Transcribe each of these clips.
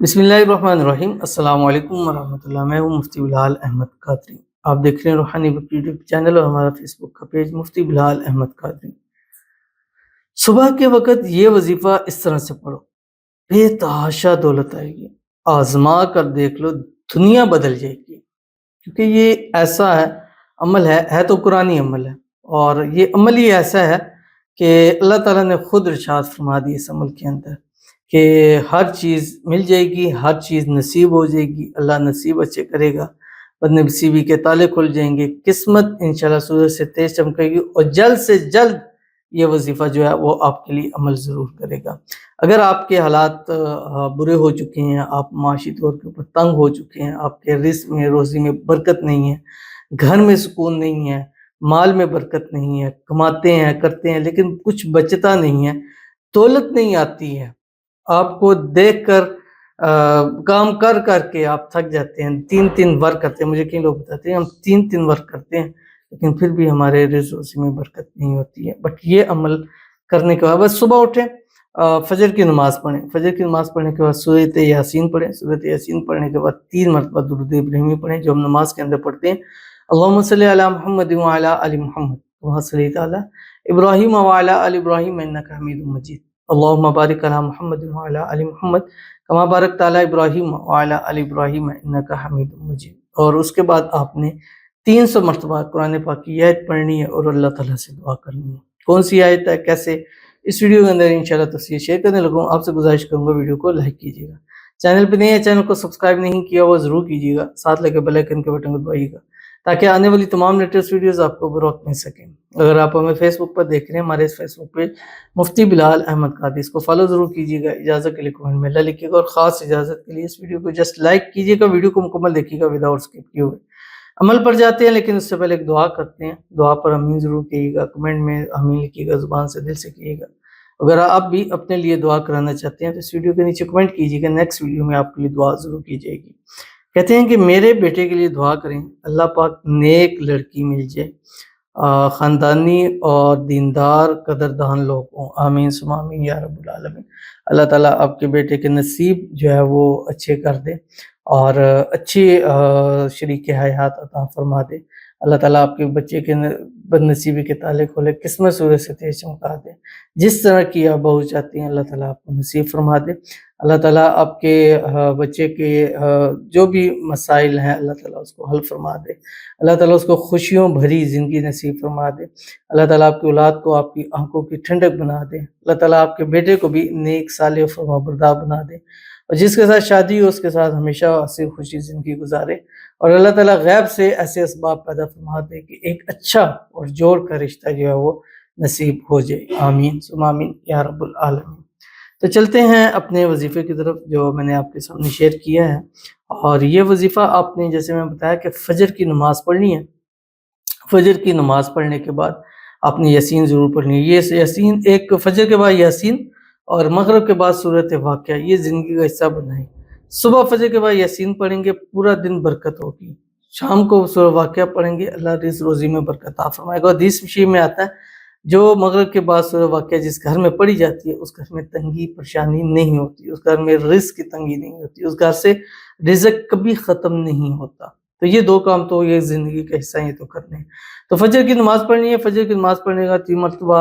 بسم اللہ الرحمن الرحیم۔ السلام علیکم ورحمۃ اللہ۔ میں ہوں مفتی بلال احمد قادری۔ آپ دیکھ رہے ہیں روحانی وقت یوٹیوب چینل اور ہمارا فیس بک کا پیج مفتی بلال احمد قادری۔ صبح کے وقت یہ وظیفہ اس طرح سے پڑھو، بے تحاشا دولت آئے گی، آزما کر دیکھ لو، دنیا بدل جائے گی۔ کیونکہ یہ ایسا عمل ہے تو قرآنی عمل ہے، اور یہ عمل ہی ایسا ہے کہ اللہ تعالیٰ نے خود ارشاد فرما دی اس عمل کے اندر کہ ہر چیز مل جائے گی، ہر چیز نصیب ہو جائے گی، اللہ نصیب اچھے کرے گا، بد نصیبی کے تالے کھل جائیں گے، قسمت انشاءاللہ سورج سے تیز چمکے گی، اور جلد سے جلد یہ وظیفہ جو ہے وہ آپ کے لیے عمل ضرور کرے گا۔ اگر آپ کے حالات برے ہو چکے ہیں، آپ معاشی طور کے اوپر تنگ ہو چکے ہیں، آپ کے رزق میں روزی میں برکت نہیں ہے، گھر میں سکون نہیں ہے، مال میں برکت نہیں ہے، کماتے ہیں کرتے ہیں لیکن کچھ بچتا نہیں ہے، دولت نہیں آتی ہے، آپ کو دیکھ کر کام کر کر کے آپ تھک جاتے ہیں، تین ورک کرتے ہیں، مجھے کئی لوگ بتاتے ہیں ہم تین ورک کرتے ہیں لیکن پھر بھی ہمارے رزق روزی میں برکت نہیں ہوتی ہے۔ بٹ یہ عمل کرنے کے بعد بس صبح اٹھیں، فجر کی نماز پڑھیں، فجر کی نماز پڑھنے کے بعد سورۃ یاسین پڑھیں، سورۃ یاسین پڑھنے کے بعد 3 مرتبہ درود ابراہیمی پڑھیں جو ہم نماز کے اندر پڑھتے ہیں۔ اللہم صلی علی محمد وعلی آل محمد کما صلیت علی ابراہیم وعلی آل ابراہیم انک حمید مجید، اللہم بارک علی محمد وعلی آل محمد کما بارکت علی ابراہیم وعلی آل ابراہیم انک حمید مجید۔ اور اس کے بعد آپ نے 300 مرتبہ قرآن پاک کی آیت پڑھنی ہے اور اللہ تعالیٰ سے دعا کرنی ہے۔ کون سی آیت ہے، کیسے، اس ویڈیو کے اندر انشاءاللہ تفصیل شیئر کرنے لگوں۔ آپ سے گزارش کروں گا ویڈیو کو لائک کیجیے گا، چینل پہ نہیں ہے چینل کو سبسکرائب نہیں کیا وہ ضرور کیجیے گا، ساتھ لگے بیل آئیکن کے بٹن کو دبائیے گا تاکہ آنے والی تمام لیٹسٹ ویڈیوز آپ کو بروقت مل سکیں۔ اگر آپ ہمیں فیس بک پر دیکھ رہے ہیں، ہمارے اس فیس بک پیج مفتی بلال احمد قادری، اس کو فالو ضرور کیجیے گا، اجازت کے لیے کمنٹ میں اللہ لکھیے گا، اور خاص اجازت کے لیے اس ویڈیو کو جسٹ لائک کیجیے گا، ویڈیو کو مکمل دیکھیے گا وداؤٹ اسکپ کیے ہوئے۔ عمل پر جاتے ہیں لیکن اس سے پہلے ایک دعا کرتے ہیں، دعا پر آمین ضرور کیجیے گا، کمنٹ میں آمین لکھیے گا، زبان سے دل سے کیجیے گا۔ اگر آپ بھی اپنے لیے دعا کرانا چاہتے ہیں تو اس ویڈیو کے نیچے کمنٹ کیجیے گا، نیکسٹ ویڈیو میں آپ کے لیے دعا ضرور کی جائے گی۔ کہتے ہیں کہ میرے بیٹے کے لیے دعا کریں، اللہ پاک نیک لڑکی مل جائے، خاندانی اور دیندار قدردان لوگ ہوں، آمین ثم آمین یا رب العالمین۔ اللہ تعالیٰ آپ کے بیٹے کے نصیب جو ہے وہ اچھے کر دے اور اچھی شریک حیات عطا فرما دے، اللہ تعالیٰ آپ کے بچے کے بد نصیبی کے تالے کھولے، قسمت سورج سے تیز چمکا دے، جس طرح کی آپ بہو چاہتی ہیں اللہ تعالیٰ آپ کو نصیب فرما دے، اللہ تعالیٰ آپ کے بچے کے جو بھی مسائل ہیں اللہ تعالیٰ اس کو حل فرما دے، اللہ تعالیٰ اس کو خوشیوں بھری زندگی نصیب فرما دے، اللہ تعالیٰ آپ کی اولاد کو آپ کی آنکھوں کی ٹھنڈک بنا دے، اللہ تعالیٰ آپ کے بیٹے کو بھی نیک صالح و فرمانبردار بنا دے، اور جس کے ساتھ شادی ہو اس کے ساتھ ہمیشہ ہنسی خوشی زندگی گزارے، اور اللہ تعالیٰ غیب سے ایسے اسباب پیدا فرما دے کہ ایک اچھا اور جوڑ کا رشتہ جو ہے وہ نصیب ہو جائے، آمین ثم آمین یا رب العالمین۔ تو چلتے ہیں اپنے وظیفے کی طرف جو میں نے آپ کے سامنے شیئر کیا ہے، اور یہ وظیفہ آپ نے جیسے میں بتایا کہ فجر کی نماز پڑھنی ہے، فجر کی نماز پڑھنے کے بعد آپ نے یاسین ضرور پڑھنی ہے۔ یہ یاسین ایک فجر کے بعد یاسین اور مغرب کے بعد سورۃ واقعہ، یہ زندگی کا حصہ بنائیں۔ صبح فجر کے بعد یاسین پڑھیں گے، پورا دن برکت ہوگی، شام کو سورۃ واقعہ پڑھیں گے، اللہ رزق روزی میں برکت عطا فرمائے گا۔ حدیث شریف میں آتا ہے جو مغرب کے بعد سورۃ واقعہ جس گھر میں پڑھی جاتی ہے اس گھر میں تنگی پریشانی نہیں ہوتی، اس گھر میں رزق کی تنگی نہیں ہوتی، اس گھر سے رزق کبھی ختم نہیں ہوتا۔ تو یہ 2 کام تو یہ زندگی کا حصہ یہ تو کرنے ہیں۔ تو فجر کی نماز پڑھنی ہے، فجر کی نماز پڑھنے کا 3 مرتبہ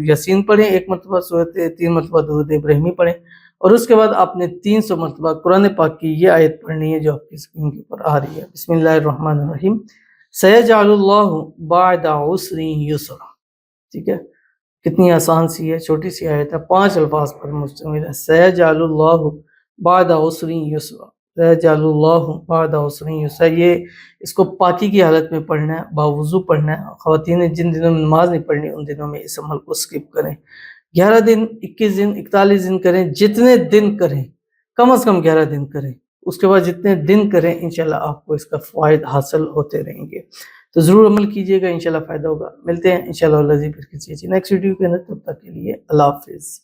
یاسین پڑھیں، 1 مرتبہ سورۃ، 3 مرتبہ درود ابراہیمی پڑھیں، اور اس کے بعد آپ نے 300 مرتبہ قرآن پاک کی یہ آیت پڑھنی ہے جو آپ کی اسکرین کے اوپر آ رہی ہے، بسم اللہ الرحمن الرحیم، سیجعل اللہ بعد عسر یسرا۔ ٹھیک ہے، کتنی آسان سی ہے، چھوٹی سی آیت ہے، 5 الفاظ پر مشتمل ہے، سیجعل اللہ بعد عسر یسرا، سیجعل اللہ بعد عسر یسرا۔ یہ اس کو پاکی کی حالت میں پڑھنا ہے، باوضو پڑھنا ہے۔ خواتین نے جن دنوں میں نماز نہیں پڑھنی ان دنوں میں اس عمل کو سکپ کریں، 11 دن 21 دن 41 دن کریں، جتنے دن کریں، کم از کم 11 دن کریں، اس کے بعد جتنے دن کریں انشاءاللہ آپ کو اس کا فوائد حاصل ہوتے رہیں گے۔ تو ضرور عمل کیجیے گا، انشاءاللہ فائدہ ہوگا۔ ملتے ہیں انشاءاللہ پھر کسی نیکسٹ ویڈیو کے اندر، تب تک کے لیے اللہ حافظ۔